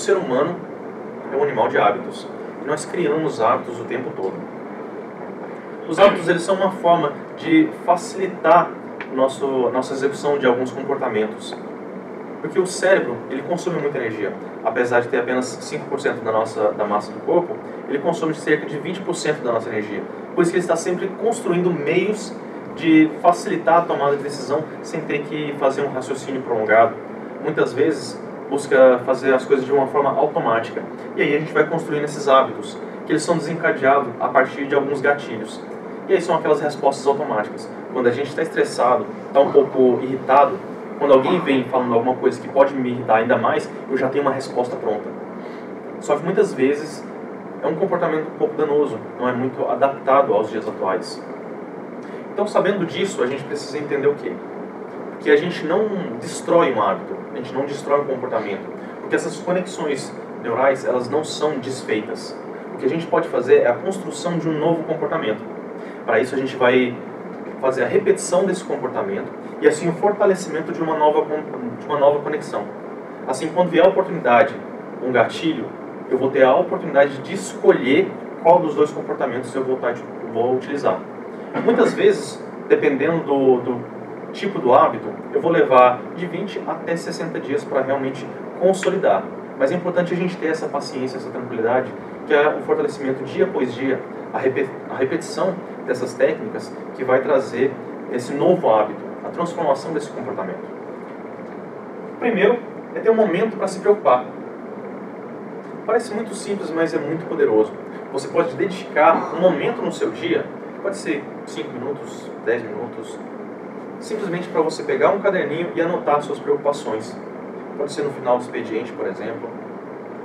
ser humano é um animal de hábitos. E nós criamos hábitos o tempo todo. Os hábitos, eles são uma forma de facilitar nossa execução de alguns comportamentos. Porque o cérebro, ele consome muita energia. Apesar de ter apenas 5% da massa do corpo, ele consome cerca de 20% da nossa energia. Por isso que ele está sempre construindo meios de facilitar a tomada de decisão sem ter que fazer um raciocínio prolongado. Muitas vezes busca fazer as coisas de uma forma automática. E aí a gente vai construindo esses hábitos, que eles são desencadeados a partir de alguns gatilhos. E aí são aquelas respostas automáticas. Quando a gente está estressado, está um pouco irritado, quando alguém vem falando alguma coisa que pode me irritar ainda mais, eu já tenho uma resposta pronta. Só que muitas vezes é um comportamento um pouco danoso, não é muito adaptado aos dias atuais. Então, sabendo disso, a gente precisa entender o quê? Que a gente não destrói um hábito, a gente não destrói um comportamento, porque essas conexões neurais, elas não são desfeitas. O que a gente pode fazer é a construção de um novo comportamento. Para isso, a gente vai fazer a repetição desse comportamento e assim o fortalecimento de uma nova conexão. Assim, quando vier a oportunidade, um gatilho, eu vou ter a oportunidade de escolher qual dos dois comportamentos eu vou utilizar. Muitas vezes, dependendo do tipo do hábito, eu vou levar de 20 até 60 dias para realmente consolidar. Mas é importante a gente ter essa paciência, essa tranquilidade, que é o fortalecimento dia após dia, a repetição dessas técnicas que vai trazer esse novo hábito, a transformação desse comportamento. Primeiro, é ter um momento para se preocupar. Parece muito simples, mas é muito poderoso. Você pode dedicar um momento no seu dia, pode ser 5 minutos, 10 minutos, simplesmente para você pegar um caderninho e anotar suas preocupações. Pode ser no final do expediente, por exemplo.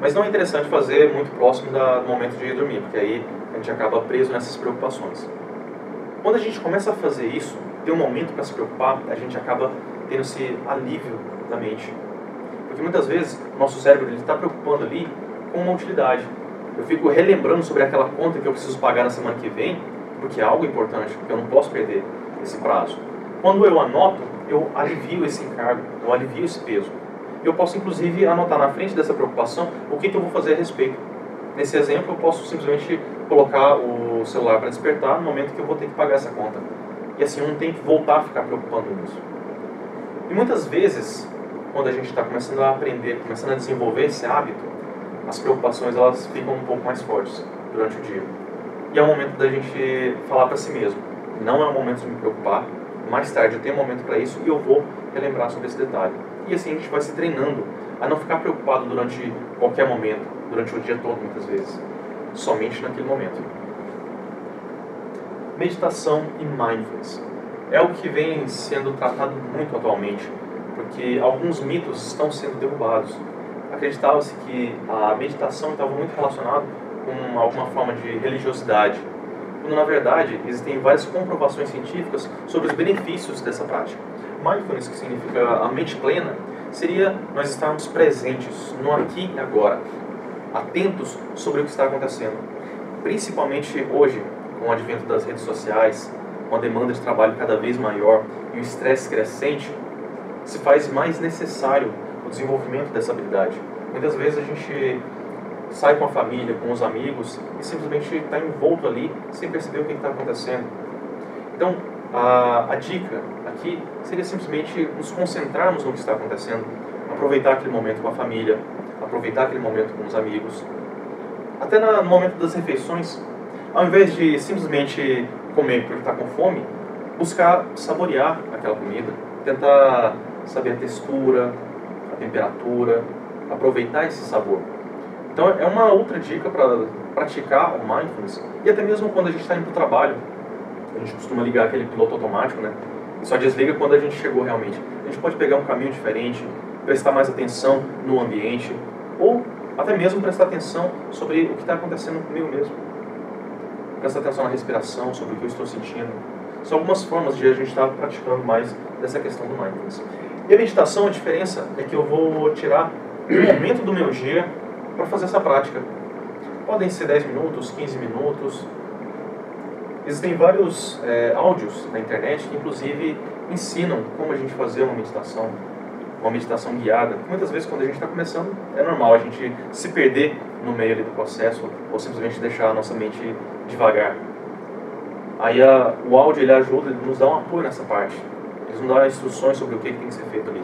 Mas não é interessante fazer muito próximo do momento de ir dormir, porque aí a gente acaba preso nessas preocupações. Quando a gente começa a fazer isso, ter um momento para se preocupar, a gente acaba tendo esse alívio da mente. Porque muitas vezes o nosso cérebro está preocupando ali com uma utilidade. Eu fico relembrando sobre aquela conta que eu preciso pagar na semana que vem, porque é algo importante, porque eu não posso perder esse prazo. Quando eu anoto, eu alivio esse encargo, eu alivio esse peso. Eu posso, inclusive, anotar na frente dessa preocupação o que eu vou fazer a respeito. Nesse exemplo, eu posso simplesmente colocar o celular para despertar no momento que eu vou ter que pagar essa conta. E assim, eu não tenho que voltar a ficar preocupando nisso. E muitas vezes, quando a gente está começando a aprender, começando a desenvolver esse hábito, as preocupações elas ficam um pouco mais fortes durante o dia. E é o momento da gente falar para si mesmo, não é o momento de me preocupar, mais tarde eu tenho um momento para isso e eu vou relembrar sobre esse detalhe. E assim a gente vai se treinando a não ficar preocupado durante qualquer momento, durante o dia todo muitas vezes, somente naquele momento. Meditação e mindfulness é algo que vem sendo tratado muito atualmente, porque alguns mitos estão sendo derrubados. Acreditava-se que a meditação estava muito relacionada com alguma forma de religiosidade, quando na verdade existem várias comprovações científicas sobre os benefícios dessa prática. Mindfulness, que significa a mente plena, seria nós estarmos presentes no aqui e agora, atentos sobre o que está acontecendo. Principalmente hoje, com o advento das redes sociais, com a demanda de trabalho cada vez maior e o estresse crescente, se faz mais necessário o desenvolvimento dessa habilidade. Muitas vezes a gente sai com a família, com os amigos e simplesmente está envolto ali sem perceber o que está acontecendo. Então, a dica aqui seria simplesmente nos concentrarmos no que está acontecendo, aproveitar aquele momento com a família, aproveitar aquele momento com os amigos, até no momento das refeições, ao invés de simplesmente comer porque está com fome, buscar saborear aquela comida, tentar saber a textura, a temperatura, aproveitar esse sabor. Então é uma outra dica para praticar o mindfulness, e até mesmo quando a gente está indo para o trabalho, a gente costuma ligar aquele piloto automático, né? E só desliga quando a gente chegou realmente. A gente pode pegar um caminho diferente, prestar mais atenção no ambiente, ou até mesmo prestar atenção sobre o que está acontecendo comigo mesmo. Prestar atenção na respiração, sobre o que eu estou sentindo. São algumas formas de a gente estar praticando mais dessa questão do mindfulness. E a meditação, a diferença é que eu vou tirar um momento do meu dia para fazer essa prática. Podem ser 10 minutos, 15 minutos. Existem vários áudios na internet que inclusive ensinam como a gente fazer uma uma meditação guiada. Muitas vezes, quando a gente está começando, é normal a gente se perder no meio ali do processo ou simplesmente deixar a nossa mente devagar. Aí o áudio ele ajuda, ele nos dá um apoio nessa parte. Eles nos dão instruções sobre o que tem que ser feito ali.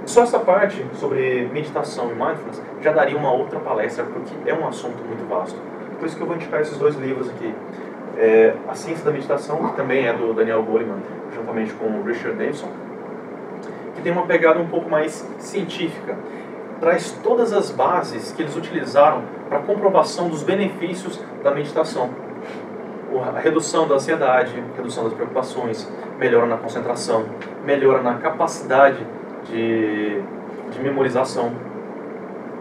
Só essa parte sobre meditação e mindfulness já daria uma outra palestra, porque é um assunto muito vasto. Por isso que eu vou indicar esses dois livros aqui. A Ciência da Meditação, que também é do Daniel Goleman, juntamente com o Richard Davidson, que tem uma pegada um pouco mais científica. Traz todas as bases que eles utilizaram para a comprovação dos benefícios da meditação. A redução da ansiedade, redução das preocupações, melhora na concentração, melhora na capacidade de memorização.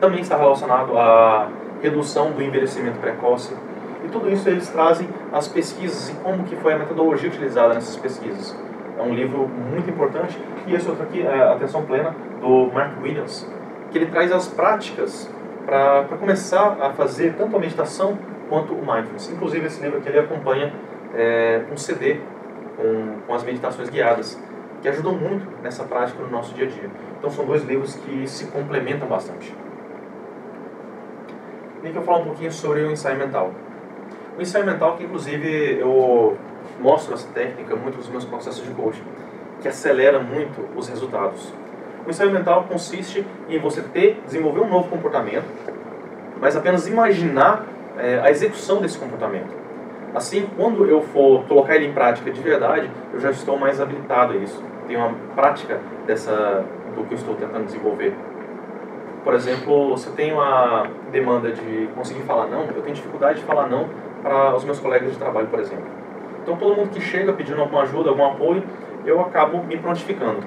Também está relacionado à redução do envelhecimento precoce. E tudo isso eles trazem as pesquisas e como que foi a metodologia utilizada nessas pesquisas. É um livro muito importante. E esse outro aqui é Atenção Plena, do Mark Williams, que ele traz as práticas para começar a fazer tanto a meditação quanto o mindfulness. Inclusive esse livro aqui ele acompanha um CD com as meditações guiadas, que ajudam muito nessa prática no nosso dia a dia. Então são dois livros que se complementam bastante. E aqui eu falo um pouquinho sobre o ensaio mental. O ensaio mental, que inclusive eu mostro essa técnica muito nos meus processos de coaching, que acelera muito os resultados. O ensaio mental consiste em você desenvolver um novo comportamento, mas apenas imaginar a execução desse comportamento. Assim, quando eu for colocar ele em prática de verdade, eu já estou mais habilitado a isso. Tenho uma prática do que eu estou tentando desenvolver. Por exemplo, você tem uma demanda de conseguir falar não, eu tenho dificuldade de falar não para os meus colegas de trabalho, por exemplo. Então, todo mundo que chega pedindo alguma ajuda, algum apoio, eu acabo me prontificando.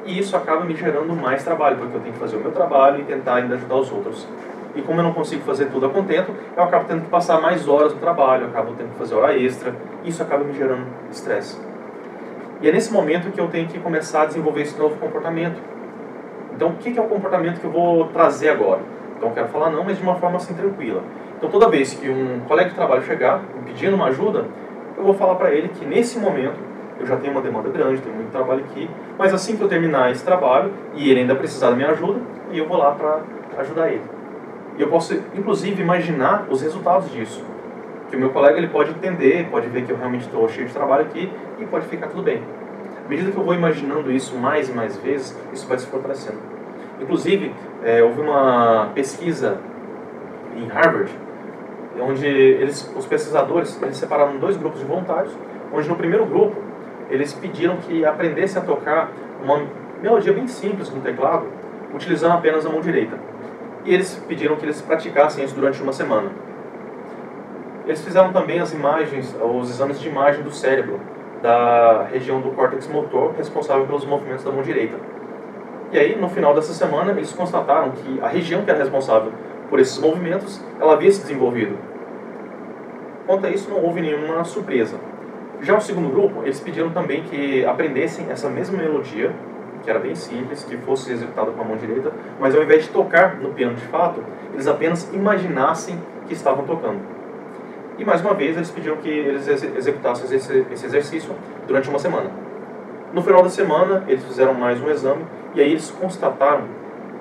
E isso acaba me gerando mais trabalho, porque eu tenho que fazer o meu trabalho e tentar ainda ajudar os outros. E como eu não consigo fazer tudo a contento, eu acabo tendo que passar mais horas no trabalho, eu acabo tendo que fazer hora extra, e isso acaba me gerando estresse. E é nesse momento que eu tenho que começar a desenvolver esse novo comportamento. Então, o que é o comportamento que eu vou trazer agora? Então, eu quero falar não, mas de uma forma assim tranquila. Então, toda vez que um colega de trabalho chegar me pedindo uma ajuda, eu vou falar para ele que nesse momento eu já tenho uma demanda grande, tenho muito trabalho aqui, mas assim que eu terminar esse trabalho e ele ainda precisar da minha ajuda, eu vou lá para ajudar ele. E eu posso, inclusive, imaginar os resultados disso. Que o meu colega ele pode entender, pode ver que eu realmente estou cheio de trabalho aqui e pode ficar tudo bem. À medida que eu vou imaginando isso mais e mais vezes, isso vai se fortalecendo. Inclusive, houve uma pesquisa em Harvard, onde os pesquisadores eles separaram dois grupos de voluntários, onde no primeiro grupo eles pediram que aprendessem a tocar uma melodia bem simples no teclado, utilizando apenas a mão direita. E eles pediram que eles praticassem isso durante uma semana. Eles fizeram também os exames de imagem do cérebro, da região do córtex motor responsável pelos movimentos da mão direita. E aí, no final dessa semana, eles constataram que a região que era responsável por esses movimentos, ela havia se desenvolvido. Quanto a isso, não houve nenhuma surpresa. Já o segundo grupo, eles pediram também que aprendessem essa mesma melodia, que era bem simples, que fosse executada com a mão direita, mas ao invés de tocar no piano de fato, eles apenas imaginassem que estavam tocando. E mais uma vez, eles pediram que eles executassem esse exercício durante uma semana. No final da semana, eles fizeram mais um exame, e aí eles constataram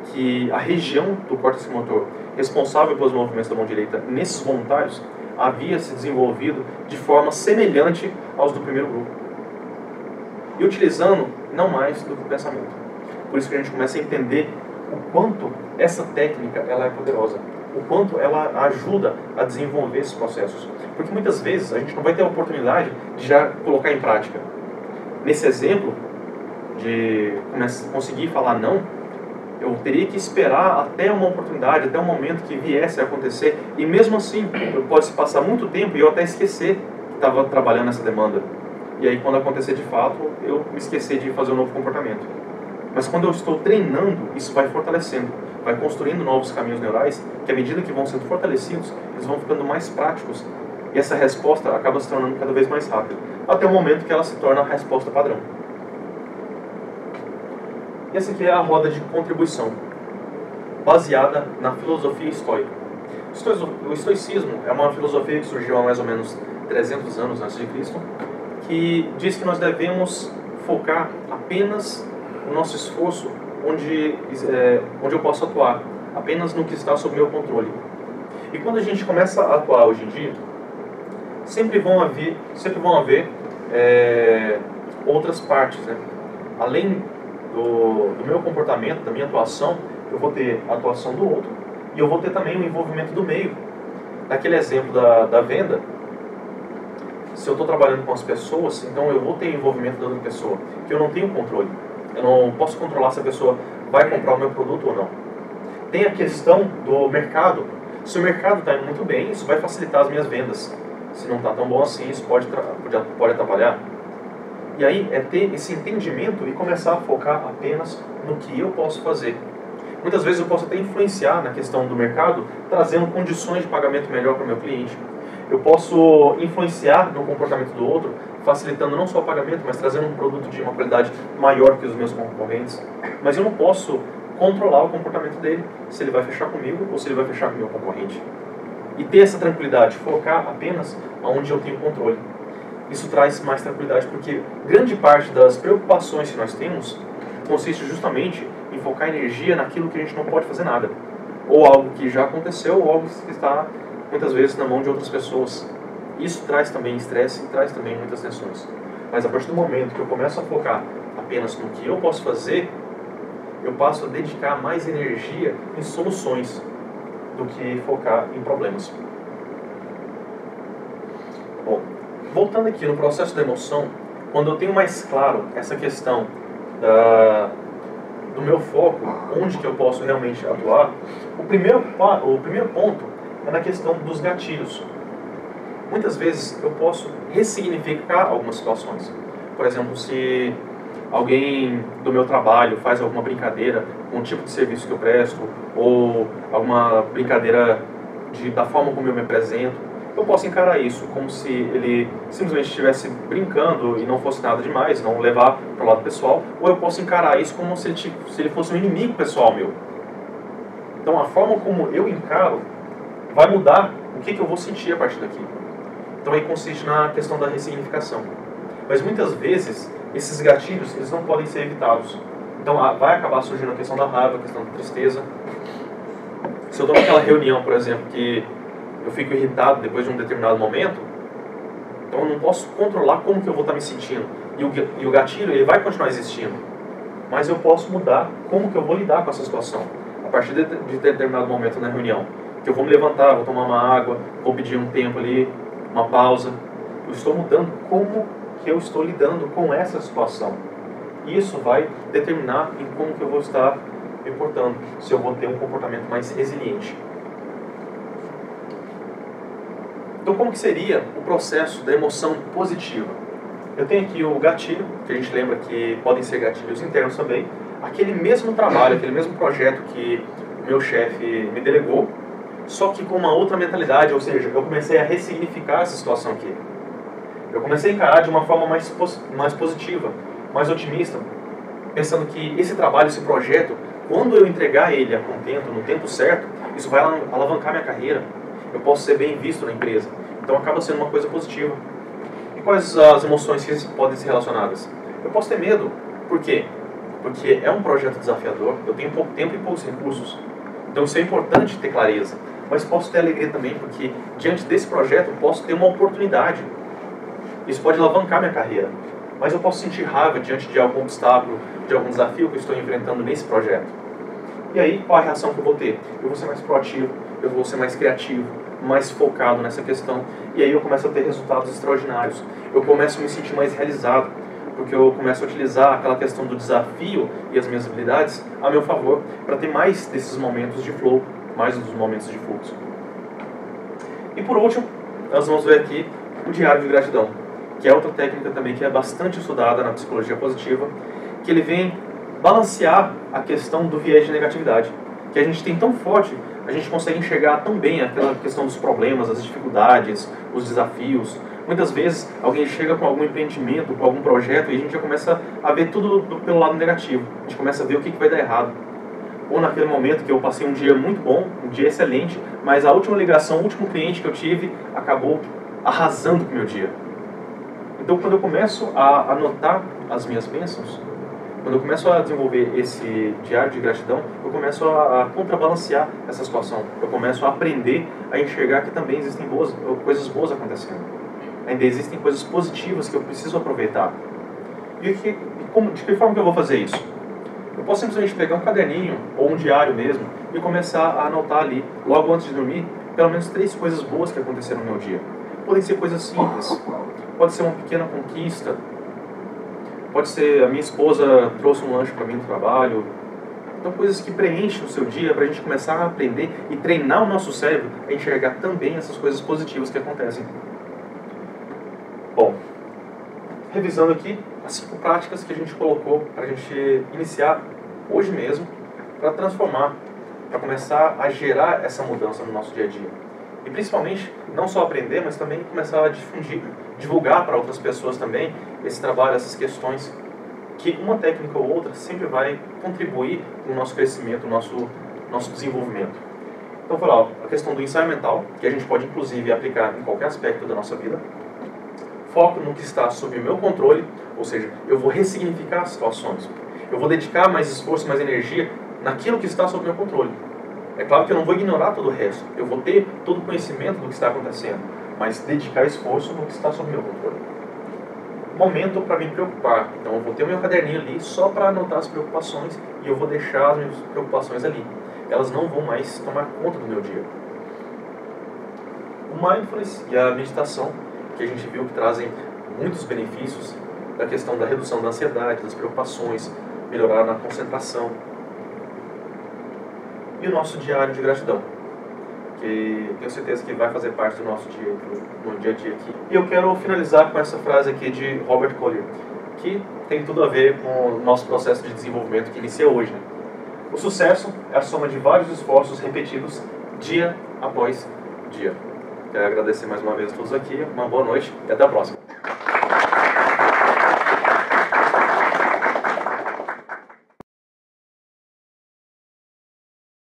que a região do córtex motor responsável pelos movimentos da mão direita nesses voluntários havia se desenvolvido de forma semelhante aos do primeiro grupo. E utilizando não mais do que o pensamento. Por isso que a gente começa a entender o quanto essa técnica ela é poderosa. O quanto ela ajuda a desenvolver esses processos. Porque muitas vezes a gente não vai ter a oportunidade de já colocar em prática. Nesse exemplo, de conseguir falar não, eu teria que esperar até uma oportunidade, até um momento que viesse a acontecer. E mesmo assim, pode se passar muito tempo e eu até esquecer que estava trabalhando nessa demanda. E aí, quando acontecer de fato, eu me esquecer de fazer um novo comportamento. Mas quando eu estou treinando, isso vai fortalecendo, vai construindo novos caminhos neurais, que à medida que vão sendo fortalecidos, eles vão ficando mais práticos. E essa resposta acaba se tornando cada vez mais rápida, até o momento que ela se torna a resposta padrão. Essa aqui é a roda de contribuição, baseada na filosofia estoica. O estoicismo é uma filosofia que surgiu há mais ou menos 300 anos antes de Cristo, que diz que nós devemos focar apenas o nosso esforço onde eu posso atuar, apenas no que está sob meu controle. E quando a gente começa a atuar hoje em dia, sempre vão haver outras partes, né? Além do meu comportamento, da minha atuação, eu vou ter a atuação do outro e eu vou ter também o envolvimento do meio. Naquele exemplo da venda, se eu estou trabalhando com as pessoas, então eu vou ter o envolvimento da outra pessoa, que eu não tenho controle. Eu não posso controlar se a pessoa vai comprar o meu produto ou não. Tem a questão do mercado. Se o mercado está indo muito bem, isso vai facilitar as minhas vendas. Se não está tão bom assim, isso pode atrapalhar. E aí é ter esse entendimento e começar a focar apenas no que eu posso fazer. Muitas vezes eu posso até influenciar na questão do mercado, trazendo condições de pagamento melhor para o meu cliente. Eu posso influenciar no comportamento do outro, facilitando não só o pagamento, mas trazendo um produto de uma qualidade maior que os meus concorrentes. Mas eu não posso controlar o comportamento dele, se ele vai fechar comigo ou se ele vai fechar com o meu concorrente. E ter essa tranquilidade, focar apenas onde eu tenho controle. Isso traz mais tranquilidade, porque grande parte das preocupações que nós temos consiste justamente em focar energia naquilo que a gente não pode fazer nada. Ou algo que já aconteceu, ou algo que está muitas vezes na mão de outras pessoas. Isso traz também estresse e traz também muitas tensões. Mas a partir do momento que eu começo a focar apenas no que eu posso fazer, eu passo a dedicar mais energia em soluções do que focar em problemas. Bom, voltando aqui no processo da emoção, quando eu tenho mais claro essa questão do meu foco, onde que eu posso realmente atuar, o primeiro ponto é na questão dos gatilhos. Muitas vezes eu posso ressignificar algumas situações. Por exemplo, se alguém do meu trabalho faz alguma brincadeira com o tipo de serviço que eu presto, ou alguma brincadeira da forma como eu me apresento, eu posso encarar isso como se ele simplesmente estivesse brincando e não fosse nada demais, não levar para o lado pessoal, ou eu posso encarar isso como se ele fosse um inimigo pessoal meu. Então a forma como eu encaro vai mudar o que eu vou sentir a partir daqui. Então aí consiste na questão da ressignificação. Mas muitas vezes esses gatilhos eles não podem ser evitados. Então vai acabar surgindo a questão da raiva, a questão da tristeza. Se eu estou naquela reunião, por exemplo, que eu fico irritado depois de um determinado momento, então eu não posso controlar como que eu vou estar me sentindo. E o gatilho ele vai continuar existindo. Mas eu posso mudar como que eu vou lidar com essa situação. A partir de determinado momento na reunião, que eu vou me levantar, vou tomar uma água, vou pedir um tempo ali, uma pausa. Eu estou mudando como que eu estou lidando com essa situação. Isso vai determinar em como que eu vou estar me portando, se eu vou ter um comportamento mais resiliente. Então, como que seria o processo da emoção positiva? Eu tenho aqui o gatilho, que a gente lembra que podem ser gatilhos internos também. Aquele mesmo trabalho, aquele mesmo projeto que o meu chefe me delegou, só que com uma outra mentalidade, ou seja, eu comecei a ressignificar essa situação aqui. Eu comecei a encarar de uma forma mais positiva, mais otimista, pensando que esse trabalho, esse projeto, quando eu entregar ele a contento, no tempo certo, isso vai alavancar minha carreira. Eu posso ser bem visto na empresa. Então acaba sendo uma coisa positiva. E quais as emoções que podem ser relacionadas? Eu posso ter medo. Por quê? Porque é um projeto desafiador, eu tenho pouco tempo e poucos recursos. Então isso é importante ter clareza. Mas posso ter alegria também, porque diante desse projeto eu posso ter uma oportunidade. Isso pode alavancar minha carreira. Mas eu posso sentir raiva diante de algum obstáculo, de algum desafio que eu estou enfrentando nesse projeto. E aí, qual a reação que eu vou ter? Eu vou ser mais proativo, eu vou ser mais criativo, mais focado nessa questão. E aí eu começo a ter resultados extraordinários. Eu começo a me sentir mais realizado, porque eu começo a utilizar aquela questão do desafio e as minhas habilidades a meu favor, para ter mais desses momentos de flow, mais dos momentos de fluxo. E por último, nós vamos ver aqui o diário de gratidão, que é outra técnica também que é bastante estudada na psicologia positiva, que ele vem balancear a questão do viés de negatividade, que a gente tem tão forte, a gente consegue enxergar tão bem aquela questão dos problemas, as dificuldades, os desafios. Muitas vezes alguém chega com algum empreendimento, com algum projeto e a gente já começa a ver tudo pelo lado negativo. A gente começa a ver o que vai dar errado. Ou naquele momento que eu passei um dia muito bom, um dia excelente, mas a última ligação, o último cliente que eu tive acabou arrasando com o meu dia. Então quando eu começo a anotar as minhas bênçãos, Quando eu começo a desenvolver esse diário de gratidão, eu começo a contrabalancear essa situação. Eu começo a aprender a enxergar que também existem coisas boas acontecendo. Ainda existem coisas positivas que eu preciso aproveitar. De que forma que eu vou fazer isso? Eu posso simplesmente pegar um caderninho ou um diário mesmo e começar a anotar ali, logo antes de dormir, pelo menos 3 coisas boas que aconteceram no meu dia. Podem ser coisas simples, pode ser uma pequena conquista, pode ser a minha esposa trouxe um lanche para mim no trabalho. Então coisas que preenchem o seu dia para a gente começar a aprender e treinar o nosso cérebro a enxergar também essas coisas positivas que acontecem. Bom, revisando aqui as 5 práticas que a gente colocou para a gente iniciar hoje mesmo, para transformar, para começar a gerar essa mudança no nosso dia a dia. E principalmente, não só aprender, mas também começar a divulgar para outras pessoas também esse trabalho, essas questões, que uma técnica ou outra sempre vai contribuir com o nosso crescimento, nosso desenvolvimento. Então, foi lá, a questão do ensaio mental, que a gente pode inclusive aplicar em qualquer aspecto da nossa vida. Foco no que está sob o meu controle, ou seja, eu vou ressignificar as situações. Eu vou dedicar mais esforço, mais energia naquilo que está sob o meu controle. É claro que eu não vou ignorar todo o resto. Eu vou ter todo o conhecimento do que está acontecendo, mas dedicar esforço no que está sob o meu controle. Momento para me preocupar. Então eu vou ter o meu caderninho ali só para anotar as preocupações e eu vou deixar as minhas preocupações ali. Elas não vão mais tomar conta do meu dia. O mindfulness e a meditação, que a gente viu que trazem muitos benefícios da questão da redução da ansiedade, das preocupações, melhorar na concentração. E o nosso diário de gratidão, que tenho certeza que vai fazer parte do nosso dia, no dia a dia aqui. E eu quero finalizar com essa frase aqui de Robert Collier, que tem tudo a ver com o nosso processo de desenvolvimento que inicia hoje, né? O sucesso é a soma de vários esforços repetidos dia após dia. Quero agradecer mais uma vez a todos aqui, uma boa noite e até a próxima.